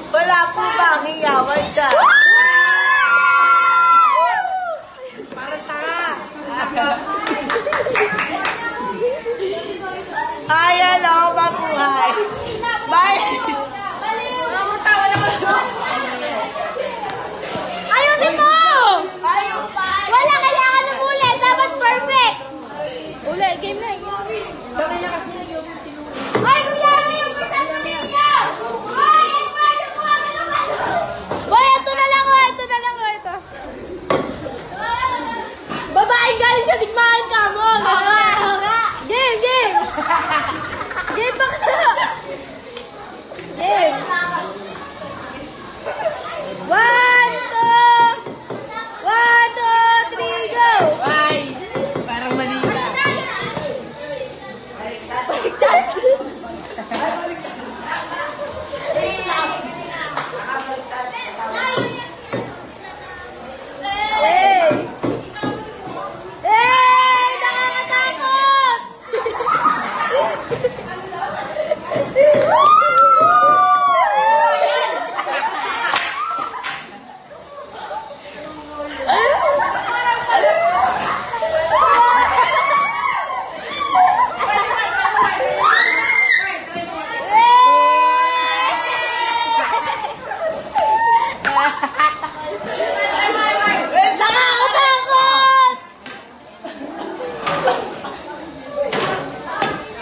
Wala po ba ang hiyawan dyan? Parang tanga. Ay, hello, mabuhay. Bye! Ayusin mo! Ayaw pa! Wala, kailangan umulit. Dapat perfect. Uli, game na. Ay, kunyari yung percent ninyo! Hoy, yung project ko kami naman! Hoy, ito na lang, ito na lang, ito. Babaeng galing sa digmaan ka mo. Game, game! Game pa ka na! Game! 1, 2, 1, 2, 3, go! Ay! Parang mali ka. Hey! Hey! Nakakatakot! Nakakatakot!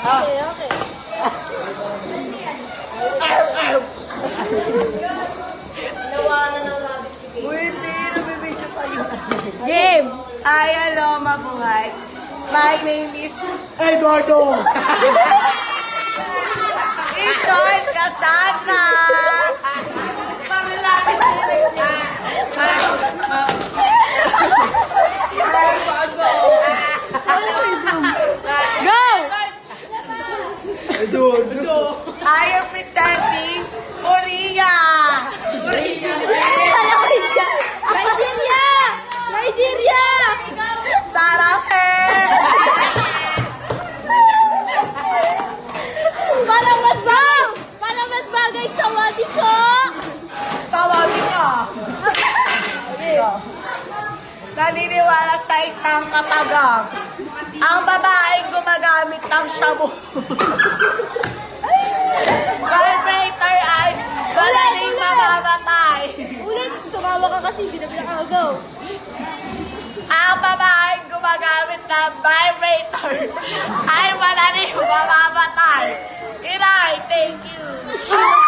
Okay, okay. Uy, hindi. Nabibidyo pa yun. Game! Ay, hello, mabuhay. My name is Eduardo. Ishon Cassandra. Go! I am presenting Korea. Nigeria! Nigeria! Sarate. Parang mas bagay sa wadi ko! Sawabi ka. Naniniwala sa isang katagang. Ang babaeng gumagamit ng shabu. Vibrator ay malaling mamamatay. Ulit! Tumawa ka kasi, hindi na pinaka-go. Ang babaeng gumagamit ng vibrator ay malaling mamamatay. Inay, thank you.